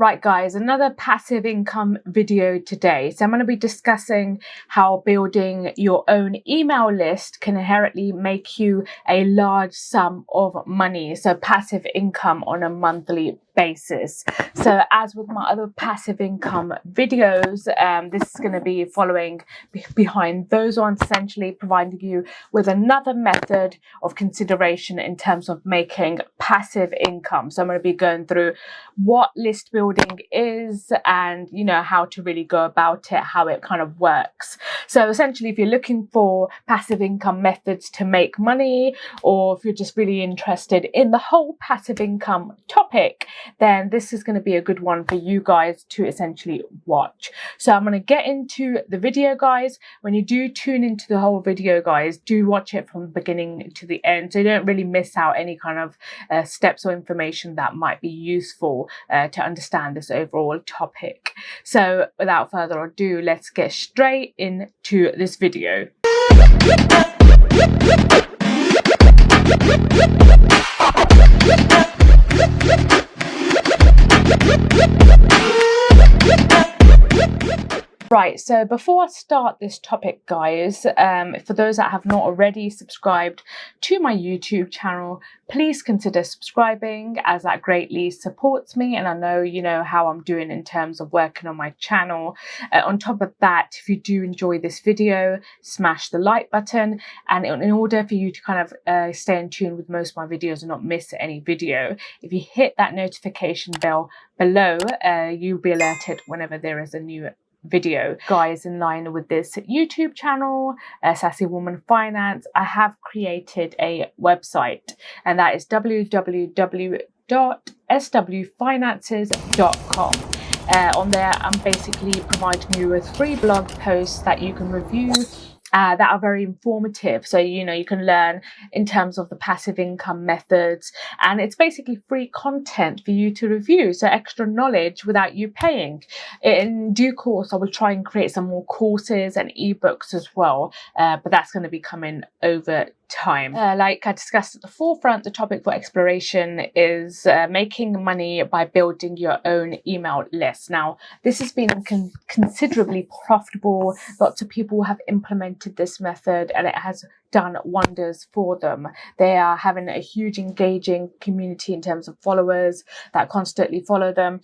Right guys, another passive income video today. So I'm going to be discussing how building your own email list can inherently make you a large sum of money. So passive income on a monthly basis. So as with my other passive income videos, this is going to be following behind those ones, essentially providing you with another method of consideration in terms of making passive income. So I'm going to be going through what list building is and how to really go about it, how it kind of works. So essentially, if you're looking for passive income methods to make money, or if you're just really interested in the whole passive income topic, then this is going to be a good one for you guys to essentially watch. So I'm going to get into the video, guys. When you do tune into the whole video, guys, do watch it from the beginning to the end so you don't really miss out any kind of steps or information that might be useful to understand this overall topic. So without further ado, let's get straight into this video. Right, so before I start this topic, guys, for those that have not already subscribed to my YouTube channel, please consider subscribing, as that greatly supports me, and I know how I'm doing in terms of working on my channel. On top of that, if you do enjoy this video, smash the like button, and in order for you to kind of stay in tune with most of my videos and not miss any video, if you hit that notification bell below, you'll be alerted whenever there is a new video. Guys, in line with this YouTube channel, Sassy Woman Finance, I have created a website, and that is www.swfinances.com. On there, I'm basically providing you with free blog posts that you can review that are very informative. So, you can learn in terms of the passive income methods, and it's basically free content for you to review. So extra knowledge without you paying. In due course, I will try and create some more courses and ebooks as well. But that's going to be coming over time. Like I discussed at the forefront, the topic for exploration is making money by building your own email list. Now, this has been considerably profitable. Lots of people have implemented this method and it has done wonders for them. They are having a huge engaging community in terms of followers that constantly follow them,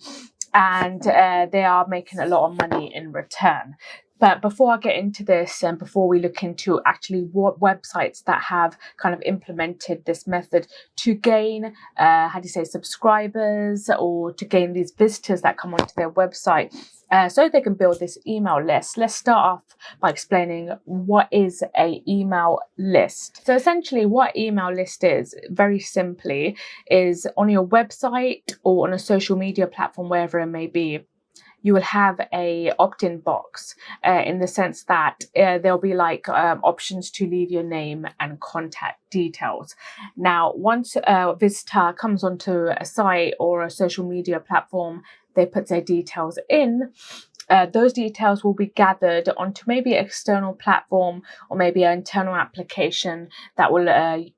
and they are making a lot of money in return. But before I get into this, and before we look into actually what websites that have kind of implemented this method to gain, subscribers, or to gain these visitors that come onto their website, so they can build this email list, let's start off by explaining what is a email list. So essentially what email list is, very simply, is on your website or on a social media platform, wherever it may be, you will have a opt-in box in the sense that there'll be options to leave your name and contact details. Now, once a visitor comes onto a site or a social media platform, they put their details in. Those details will be gathered onto maybe an external platform or maybe an internal application that will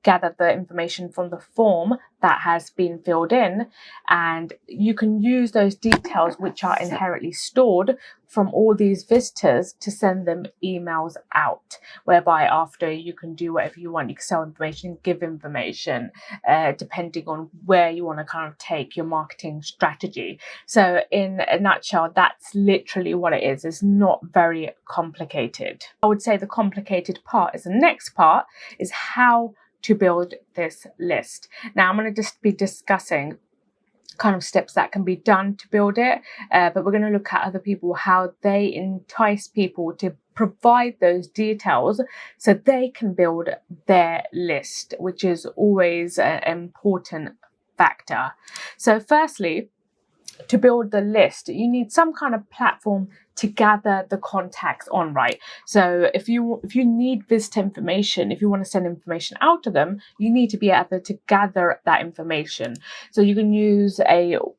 gather the information from the form that has been filled in, and you can use those details, which are inherently stored from all these visitors, to send them emails out, whereby after you can do whatever you want. You can sell information, give information, depending on where you want to kind of take your marketing strategy. So in a nutshell, that's literally what it is. It's not very complicated. I would say the complicated part is the next part, is how to build this list. Now, I'm going to just be discussing kind of steps that can be done to build it, but we're going to look at other people, how they entice people to provide those details so they can build their list, which is always an important factor. So firstly, to build the list, you need some kind of platform to gather the contacts on, right? So if you need visitor information, if you want to send information out to them, you need to be able to gather that information. So you can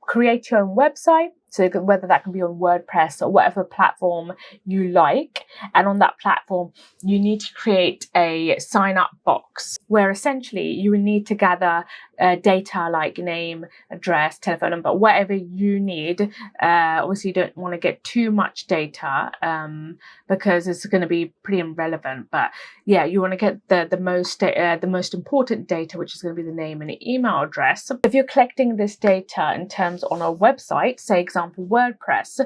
create your own website, So whether that can be on WordPress or whatever platform you like. And on that platform, you need to create a sign up box where essentially you will need to gather data like name, address, telephone number, whatever you need. Obviously, you don't want to get too much data because it's going to be pretty irrelevant. But yeah, you want to get the most important data, which is going to be the name and the email address. If you're collecting this data in terms on a website, say example WordPress,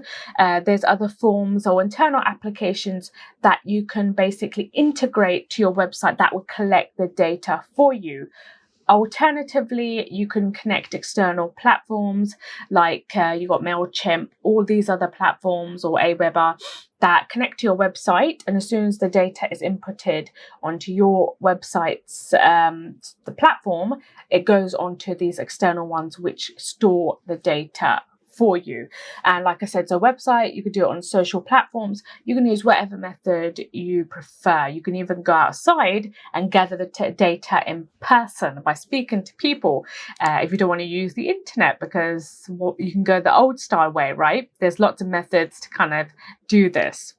there's other forms or internal applications that you can basically integrate to your website that will collect the data for you. Alternatively, you can connect external platforms like you got MailChimp, all these other platforms, or Aweber that connect to your website. And as soon as the data is inputted onto your website's the platform, it goes onto these external ones which store the data for you. And like I said, so website, you could do it on social platforms. You can use whatever method you prefer. You can even go outside and gather the data in person by speaking to people if you don't want to use the internet, because you can go the old style way, right? There's lots of methods to kind of do this.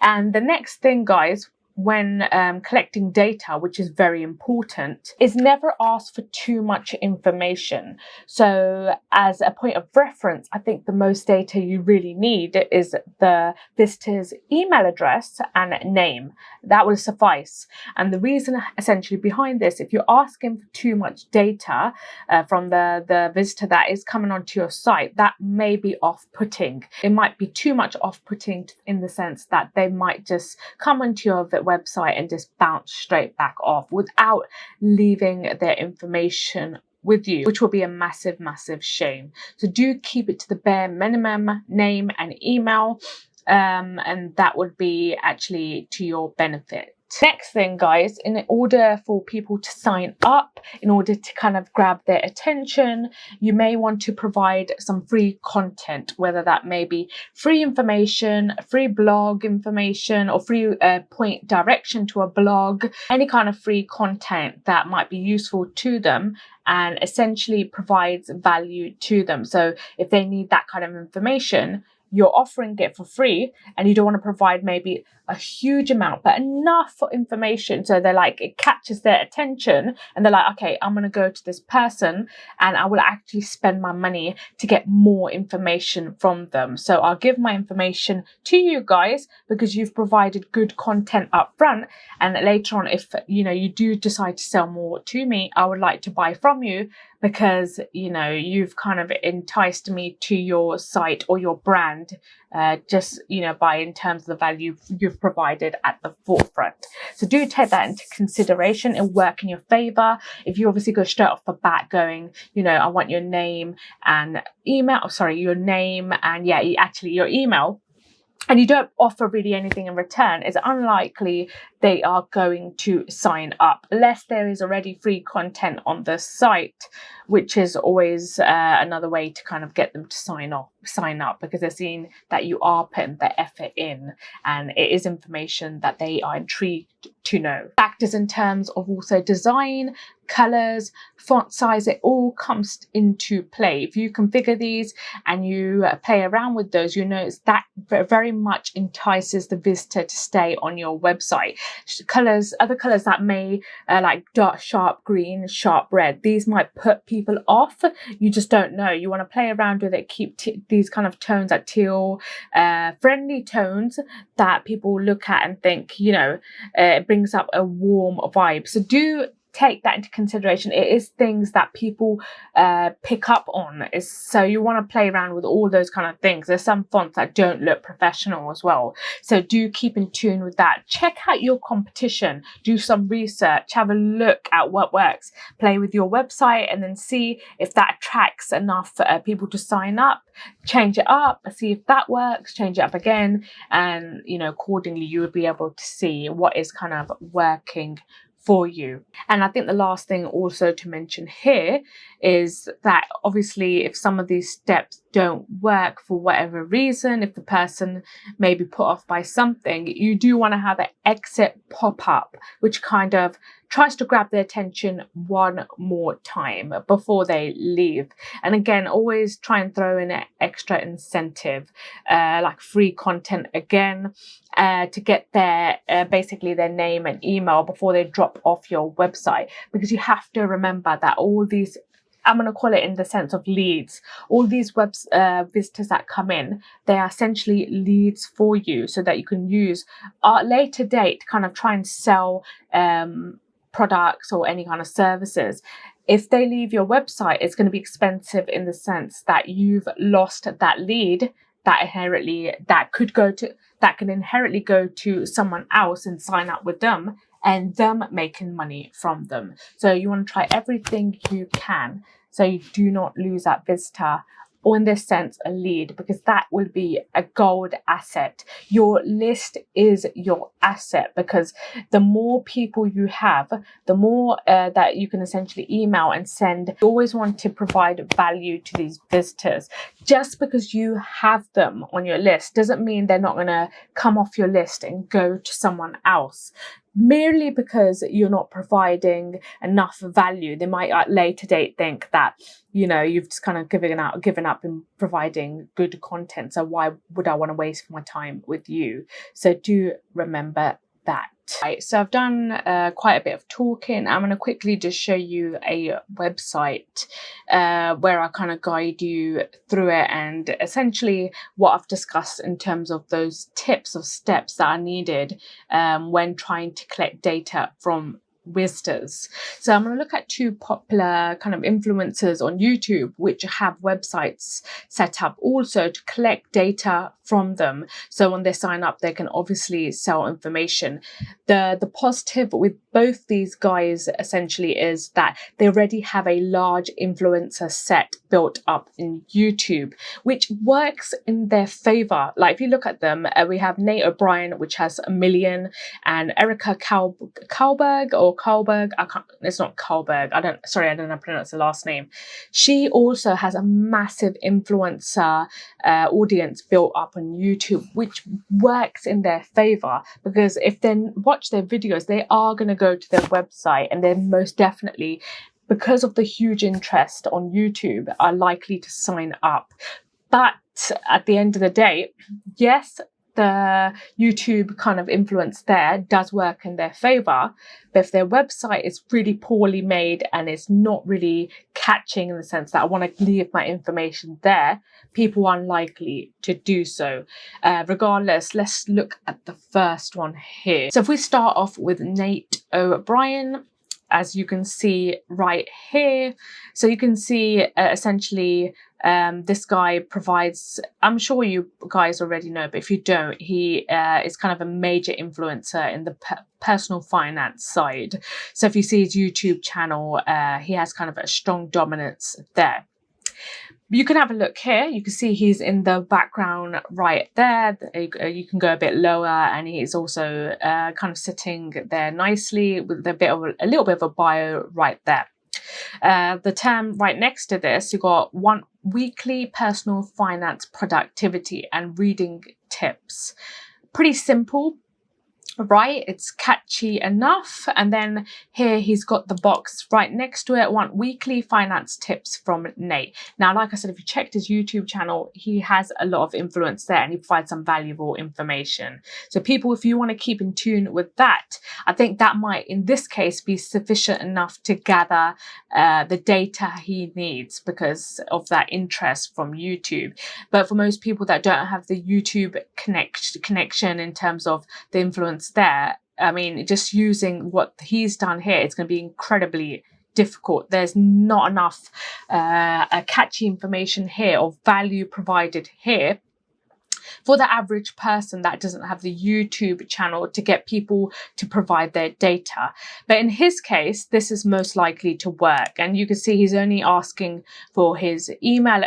And the next thing, guys, when collecting data, which is very important, is never ask for too much information. So as a point of reference, I think the most data you really need is the visitor's email address and name. That will suffice. And the reason essentially behind this, if you're asking for too much data from the visitor that is coming onto your site, that may be off-putting. It might be too much off-putting in the sense that they might just come onto your website and just bounce straight back off without leaving their information with you, which will be a massive, massive shame. So do keep it to the bare minimum, name and email, and that would be actually to your benefit. Next thing, guys, in order for people to sign up, in order to kind of grab their attention, you may want to provide some free content, whether that may be free information, free blog information, or free point direction to a blog, any kind of free content that might be useful to them and essentially provides value to them. So if they need that kind of information, you're offering it for free and you don't want to provide maybe a huge amount, but enough for information. So they're like, it catches their attention and they're like, okay, I'm going to go to this person and I will actually spend my money to get more information from them. So I'll give my information to you guys because you've provided good content up front. And later on, if you do decide to sell more to me, I would like to buy from you because you've kind of enticed me to your site or your brand just by in terms of the value you've provided at the forefront. So do take that into consideration and work in your favor. If you obviously go straight off the bat going, I want your name and email, your name and your email, and you don't offer really anything in return, it's unlikely they are going to sign up unless there is already free content on the site, which is always another way to kind of get them to sign up because they're seeing that you are putting the effort in and it is information that they are intrigued to know. Factors in terms of also design, colors, font size, it all comes into play. If you configure these and you play around with those, that very much entices the visitor to stay on your website. Other colors that may like dark sharp green, sharp red, these might put people off. You just don't know. You want to play around with it, keep these kind of tones like teal, friendly tones that people look at and think, it brings up a warm vibe. So do take that into consideration. It is things that people pick up on. So you want to play around with all those kind of things. There's some fonts that don't look professional as well. So do keep in tune with that. Check out your competition. Do some research. Have a look at what works. Play with your website and then see if that attracts enough people to sign up. Change it up. See if that works. Change it up again. And, accordingly, you will be able to see what is kind of working for you. And I think the last thing also to mention here is that obviously if some of these steps don't work for whatever reason, if the person may be put off by something, you do want to have an exit pop-up, which kind of tries to grab their attention one more time before they leave. And again, always try and throw in an extra incentive, like free content again, to get their basically their name and email before they drop off your website. Because you have to remember that all these, I'm going to call it in the sense of leads, all these visitors that come in, they are essentially leads for you, so that you can use at a later date to kind of try and sell products or any kind of services. If they leave your website, it's going to be expensive in the sense that you've lost that lead that can inherently go to someone else and sign up with them, and them making money from them. So you want to try everything you can so you do not lose that visitor, or in this sense a lead, because that will be a gold asset. Your list is your asset, because the more people you have, the more that you can essentially email and send. You always want to provide value to these visitors. Just because you have them on your list doesn't mean they're not going to come off your list and go to someone else. Merely because you're not providing enough value, they might at a later date think that, you know, you've just kind of given up in providing good content. So why would I want to waste my time with you? So do remember that. Right, so I've done quite a bit of talking. I'm going to quickly just show you a website where I kind of guide you through it, and essentially what I've discussed in terms of those tips or steps that are needed when trying to collect data from visitors. So I'm going to look at two popular kind of influencers on YouTube which have websites set up also to collect data from them. So when they sign up, they can obviously sell information. The positive with both these guys essentially is that they already have a large influencer set built up in YouTube, which works in their favor. Like if you look at them, we have Nate O'Brien, which has 1 million, and Erica Kalberg, it's not Kalberg. I don't know how to pronounce the last name. She also has a massive influencer audience built up on YouTube, which works in their favor, because if they watch their videos, they are going to go to their website, and they're most definitely, because of the huge interest on YouTube, are likely to sign up. But at the end of the day, yes, the YouTube kind of influence there does work in their favor, but if their website is really poorly made and it's not really catching in the sense that I want to leave my information there, people are unlikely to do so. Regardless, let's look at the first one here. So if we start off with Nate O'Brien, as you can see right here, so you can see essentially this guy provides, I'm sure you guys already know, but if you don't, he is kind of a major influencer in the personal finance side. So if you see his YouTube channel, he has kind of a strong dominance there. You can have a look here. You can see he's in the background right there. You can go a bit lower, and he's also kind of sitting there nicely with a little bit of a bio right there. The term right next to this, you got one weekly personal finance productivity and reading tips. Pretty simple, right? It's catchy enough. And then here he's got the box right next to it, want weekly finance tips from Nate. Now, like I said, if you checked his YouTube channel, he has a lot of influence there, and he provides some valuable information. So people, if you want to keep in tune with that, I think that might in this case be sufficient enough to gather the data he needs because of that interest from YouTube. But for most people that don't have the YouTube connection in terms of the influence there, I mean, just using what he's done here, it's going to be incredibly difficult. There's not enough catchy information here or value provided here for the average person that doesn't have the YouTube channel to get people to provide their data. But in his case, this is most likely to work. And you can see he's only asking for his email,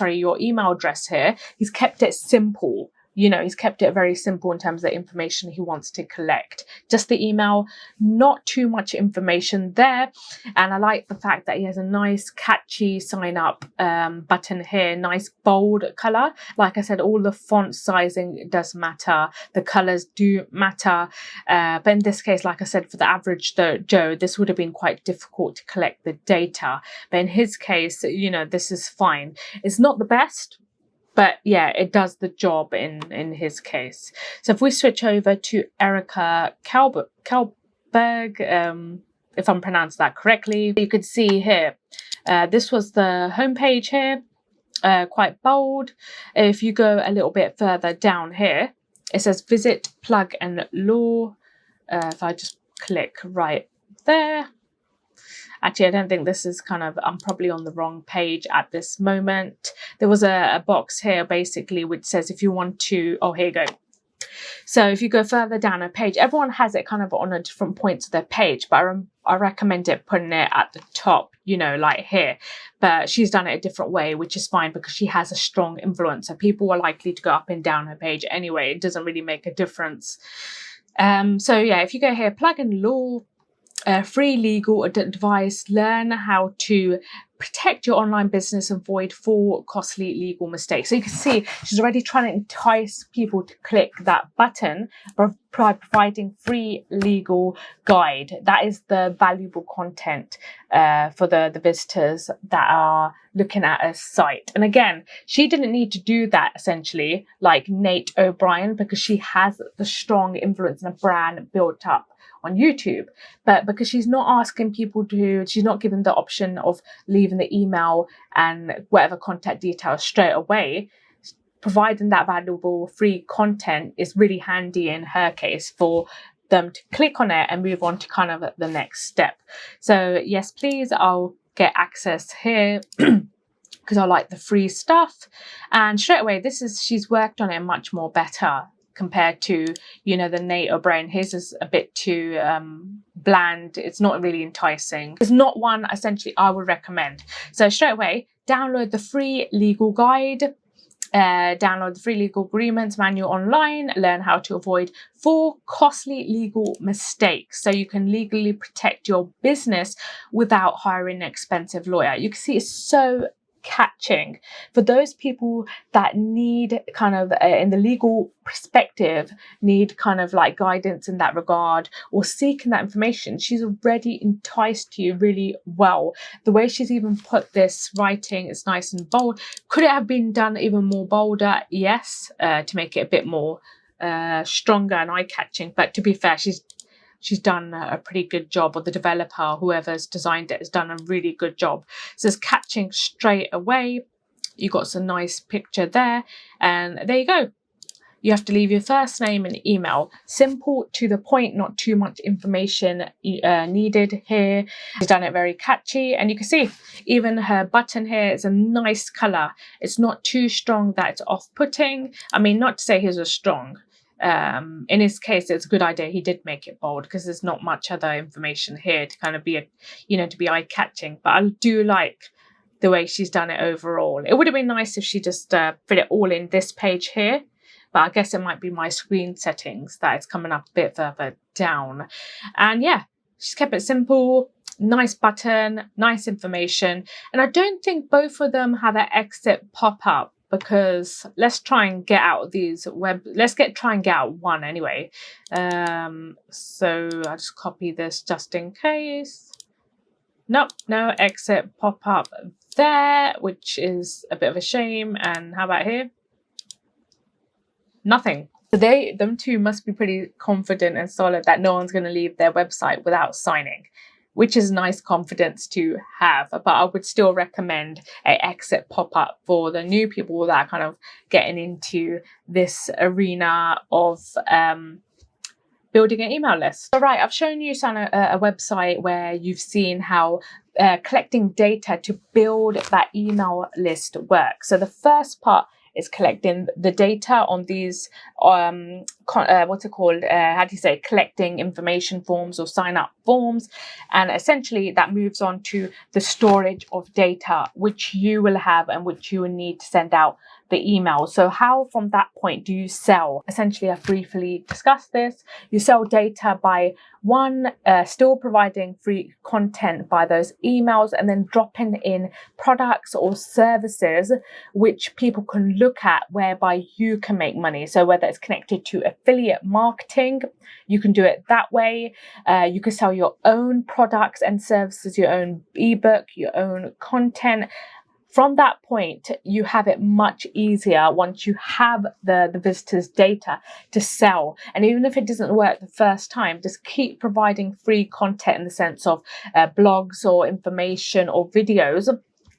your email address here. He's kept it simple, he's kept it very simple in terms of the information he wants to collect. Just the email, not too much information there. And I like the fact that he has a nice catchy sign up button here, nice bold color. Like I said, all the font sizing does matter, the colors do matter, but in this case, like I said, for the average Joe, this would have been quite difficult to collect the data. But in his case, this is fine. It's not the best, but yeah, it does the job in his case. So if we switch over to Erica Kalberg, if I'm pronounced that correctly, you could see here, this was the homepage here, quite bold. If you go a little bit further down here, it says visit Plug and Law. If I just click right there. Actually, I don't think this is I'm probably on the wrong page at this moment. There was a box here basically which says if you want to, oh, here you go. So if you go further down a page, everyone has it on a different points of their page, but I recommend putting it at the top, like here. But she's done it a different way, which is fine because she has a strong influence. So people are likely to go up and down her page anyway. It doesn't really make a difference. So yeah, if you go here, Plug and Law, free legal advice, learn how to protect your online business and avoid 4 costly legal mistakes. So you can see she's already trying to entice people to click that button by providing free legal guide. That is the valuable content for the visitors that are looking at a site. And again, she didn't need to do that essentially like Nate O'Brien because she has the strong influence and a brand built up on YouTube, but because she's not asking people she's not given the option of leaving the email and whatever contact details straight away, providing that valuable free content is really handy in her case for them to click on it and move on to the next step. So yes, please, I'll get access here because I like the free stuff. And straight away, she's worked on it much more better compared to, the Nate O'Brien. His is a bit too bland. It's not really enticing. It's not one essentially I would recommend. So straight away, download the free legal guide, download the free legal agreements manual online, learn how to avoid 4 costly legal mistakes so you can legally protect your business without hiring an expensive lawyer. You can see it's so catching for those people that need in the legal perspective, need guidance in that regard or seeking that information. She's already enticed you really well. The way she's even put this writing is nice and bold. Could it have been done even more bolder? Yes, to make it a bit more stronger and eye-catching, but to be fair, she's done a pretty good job, or the developer, whoever's designed it, has done a really good job. So it's catching straight away. You got some nice picture there, and there you go. You have to leave your first name and email. Simple, to the point, not too much information needed here. She's done it very catchy, and you can see even her button here is a nice color. It's not too strong that it's off-putting. I mean, not to say his was strong. In his case, it's a good idea he did make it bold because there's not much other information here to be to be eye-catching. But I do like the way she's done it overall. It would have been nice if she just fit it all in this page here, but I guess it might be my screen settings that it's coming up a bit further down. And yeah, she's kept it simple, nice button, nice information. And I don't think both of them have an exit pop-up, because let's try and get out these try and get out one anyway. So I'll just copy this just in case. Nope, no exit pop up there, which is a bit of a shame. And how about here? Nothing. So them two must be pretty confident and solid that no one's going to leave their website without signing, which is nice confidence to have. But I would still recommend an exit pop-up for the new people that are getting into this arena of building an email list. All right, I've shown you a website where you've seen how collecting data to build that email list works. So the first part is collecting the data on these, collecting information forms or sign up forms. And essentially that moves on to the storage of data, which you will have and which you will need to send out the email. So how from that point do you sell? Essentially, I've briefly discussed this. You sell data by still providing free content by those emails, and then dropping in products or services which people can look at, whereby you can make money. So whether it's connected to affiliate marketing, you can do it that way. You can sell your own products and services, your own ebook, your own content. From that point, you have it much easier once you have the visitors' data to sell. And even if it doesn't work the first time, just keep providing free content in the sense of blogs or information or videos.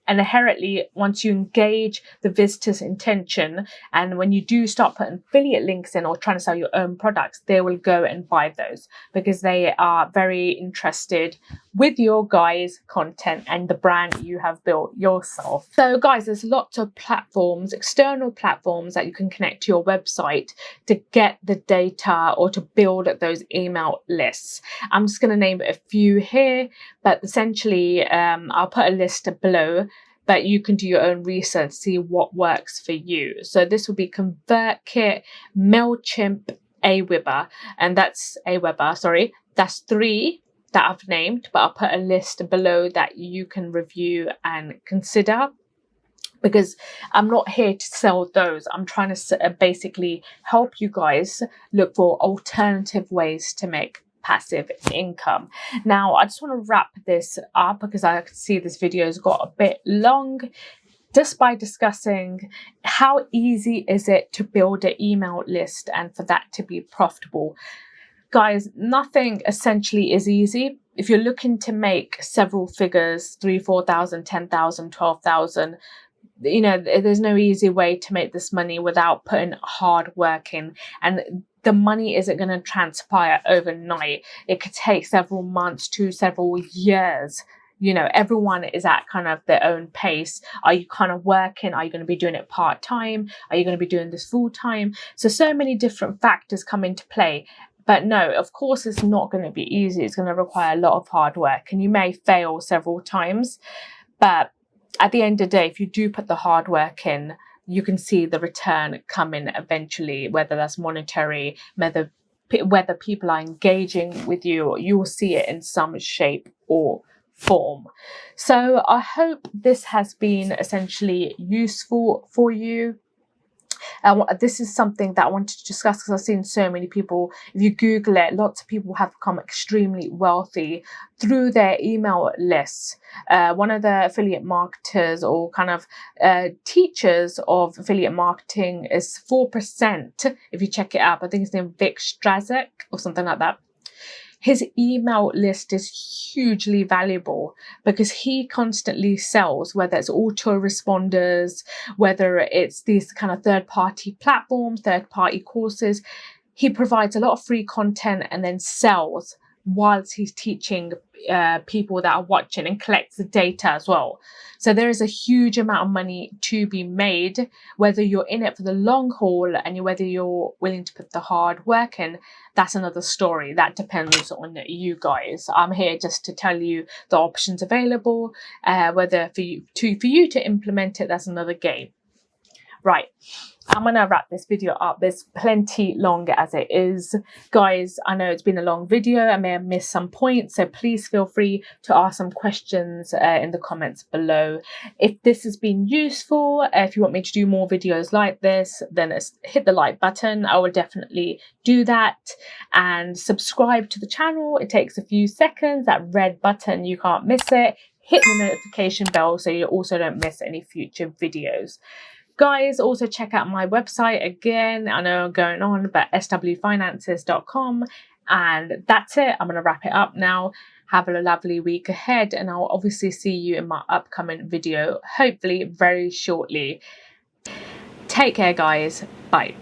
And inherently, once you engage the visitor's intention, and when you do start putting affiliate links in or trying to sell your own products, they will go and buy those because they are very interested with your guys' content and the brand you have built yourself. So guys, there's lots of platforms, external platforms that you can connect to your website to get the data or to build those email lists. I'm just going to name a few here, but essentially I'll put a list below, but you can do your own research, see what works for you. So this would be ConvertKit, MailChimp, Aweber, and that's Aweber, sorry. That's 3 that I've named, but I'll put a list below that you can review and consider, because I'm not here to sell those. I'm trying to basically help you guys look for alternative ways to make passive income. Now, I just want to wrap this up because I can see this video has got a bit long, just by discussing how easy is it to build an email list and for that to be profitable. Guys, nothing essentially is easy. If you're looking to make several figures, 3,000, 4,000, 10,000, 12,000, you know, there's no easy way to make this money without putting hard work in. And the money isn't going to transpire overnight. It could take several months to several years. You know, everyone is at kind of their own pace. Are you kind of working? Are you going to be doing it part-time? Are you going to be doing this full-time? So many different factors come into play. But no, of course, it's not going to be easy. It's going to require a lot of hard work, and you may fail several times. But at the end of the day, if you do put the hard work in, you can see the return coming eventually, whether that's monetary, whether people are engaging with you, or you will see it in some shape or form. So I hope this has been essentially useful for you. This is something that I wanted to discuss because I've seen so many people, if you Google it, lots of people have become extremely wealthy through their email lists. One of the affiliate marketers or kind of teachers of affiliate marketing is 4%. If you check it out, I think his name is Vic Strazek or something like that. His email list is hugely valuable because he constantly sells, whether it's autoresponders, whether it's these kind of third-party platforms, third-party courses. He provides a lot of free content and then sells whilst he's teaching people that are watching, and collects the data as well. So there is a huge amount of money to be made, whether you're in it for the long haul and whether you're willing to put the hard work in. That's another story. That depends on you guys. I'm here just to tell you the options available. Whether for you to implement it, that's another game. Right, I'm going to wrap this video up. There's plenty long as it is. Guys, I know it's been a long video. I may have missed some points, so please feel free to ask some questions in the comments below. If this has been useful, if you want me to do more videos like this, then hit the like button. I will definitely do that. And subscribe to the channel. It takes a few seconds. That red button, you can't miss it. Hit the notification bell so you also don't miss any future videos. Guys, also check out my website again. I know I'm going on, but swfinances.com. And that's it. I'm going to wrap it up now. Have a lovely week ahead, and I'll obviously see you in my upcoming video, hopefully very shortly. Take care, guys. Bye.